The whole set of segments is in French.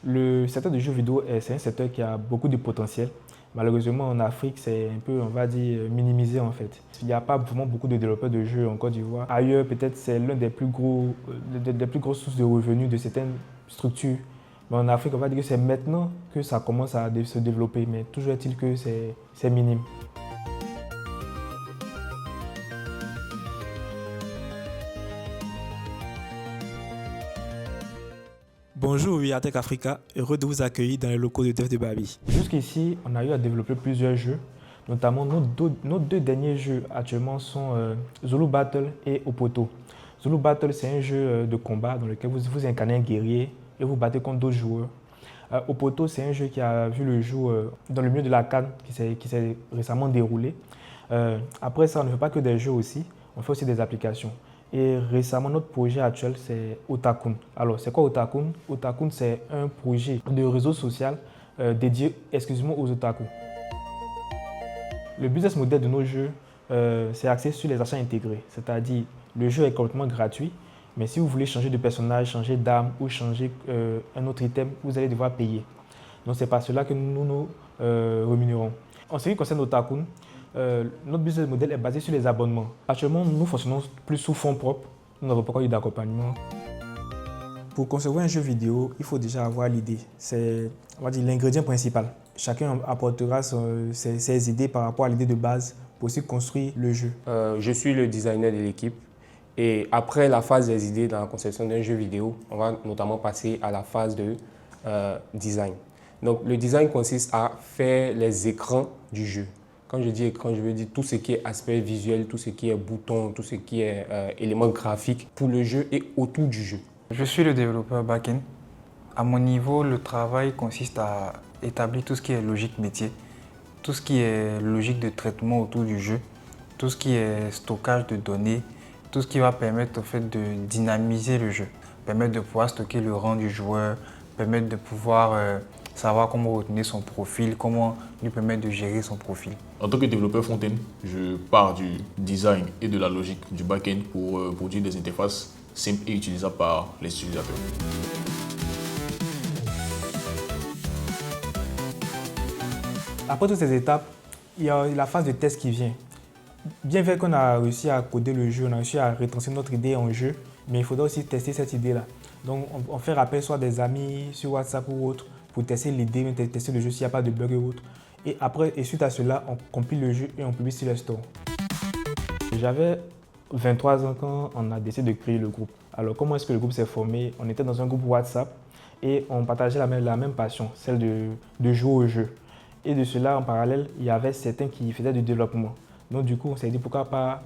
Le secteur du jeu vidéo, c'est un secteur qui a beaucoup de potentiel. Malheureusement, en Afrique, c'est un peu, on va dire, minimisé en fait. Il n'y a pas vraiment beaucoup de développeurs de jeux en Côte d'Ivoire. Ailleurs, peut-être, c'est l'un des plus des plus grosses sources de revenus de certaines structures. Mais en Afrique, on va dire que c'est maintenant que ça commence à se développer. Mais toujours est-il que c'est minime. Bonjour Viatech Africa, heureux de vous accueillir dans les locaux de Dev de Babi. Jusqu'ici, on a eu à développer plusieurs jeux, notamment nos deux derniers jeux actuellement sont Zulu Battle et Opoto. Zulu Battle, c'est un jeu de combat dans lequel vous incarnez un guerrier et vous battez contre d'autres joueurs. Opoto, c'est un jeu qui a vu le jour dans le milieu de la CAN qui s'est récemment déroulé. Après ça, on ne fait pas que des jeux aussi, on fait aussi des applications. Et récemment, notre projet actuel, c'est Otakun. Alors, c'est quoi Otakun? Otakun, c'est un projet de réseau social dédié exclusivement aux otaku. Le business model de nos jeux, c'est axé sur les achats intégrés. C'est-à-dire, le jeu est complètement gratuit, mais si vous voulez changer de personnage, changer d'arme ou changer un autre item, vous allez devoir payer. Donc, c'est par cela que nous nous rémunérons. En ce qui concerne Otakun, notre business model est basé sur les abonnements. Actuellement, nous fonctionnons plus sous fonds propres. Nous n'avons pas encore eu d'accompagnement. Pour concevoir un jeu vidéo, il faut déjà avoir l'idée. C'est, on va dire, l'ingrédient principal. Chacun apportera ses idées par rapport à l'idée de base pour aussi construire le jeu. Je suis le designer de l'équipe et après la phase des idées dans la conception d'un jeu vidéo, on va notamment passer à la phase de design. Donc le design consiste à faire les écrans du jeu. Quand je dis écran, je veux dire tout ce qui est aspect visuel, tout ce qui est bouton, tout ce qui est éléments graphiques pour le jeu et autour du jeu. Je suis le développeur back-end. À mon niveau, le travail consiste à établir tout ce qui est logique métier, tout ce qui est logique de traitement autour du jeu, tout ce qui est stockage de données, tout ce qui va permettre au fait de dynamiser le jeu, permettre de pouvoir stocker le rang du joueur, permettre de pouvoir savoir comment retenir son profil, comment lui permettre de gérer son profil. En tant que développeur front-end, je pars du design et de la logique du back-end pour produire des interfaces simples et utilisables par les utilisateurs. Après toutes ces étapes, il y a la phase de test qui vient. Bien vrai qu'on a réussi à coder le jeu, on a réussi à retranscrire notre idée en jeu, mais il faudra aussi tester cette idée-là. Donc on fait appel soit à des amis sur WhatsApp ou autre pour tester l'idée, tester le jeu s'il n'y a pas de bug et autre. Et après, et suite à cela, on compile le jeu et on publie sur les stores. J'avais 23 ans quand on a décidé de créer le groupe. Alors comment est-ce que le groupe s'est formé? On était dans un groupe WhatsApp et on partageait la même passion, celle de jouer au jeu. Et de cela, en parallèle, il y avait certains qui faisaient du développement. Donc du coup, on s'est dit pourquoi pas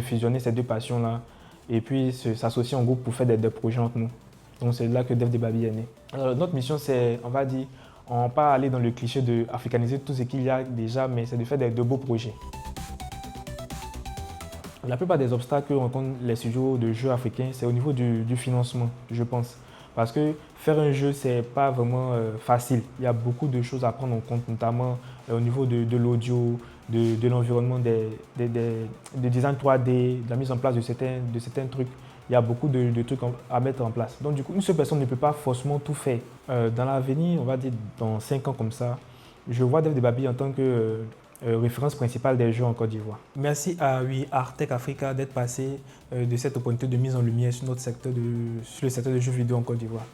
fusionner ces deux passions-là et puis s'associer en groupe pour faire des projets entre nous. Donc c'est là que Dev de Babi est né. Alors, notre mission, c'est, on va dire, on ne va pas aller dans le cliché de africaniser tout ce qu'il y a déjà, mais c'est de faire de beaux projets. La plupart des obstacles que rencontrent les studios de jeux africains, c'est au niveau du financement, je pense. Parce que faire un jeu, ce n'est pas vraiment facile. Il y a beaucoup de choses à prendre en compte, notamment au niveau de l'audio, de l'environnement, des design 3D, de la mise en place de certains trucs. Il y a beaucoup de trucs à mettre en place. Donc du coup, une seule personne ne peut pas forcément tout faire. Dans l'avenir, on va dire dans 5 ans comme ça, je vois Dev de Babi en tant que référence principale des jeux en Côte d'Ivoire. Merci à Viatech Africa d'être passé de cette opportunité de mise en lumière sur le secteur de jeux vidéo en Côte d'Ivoire.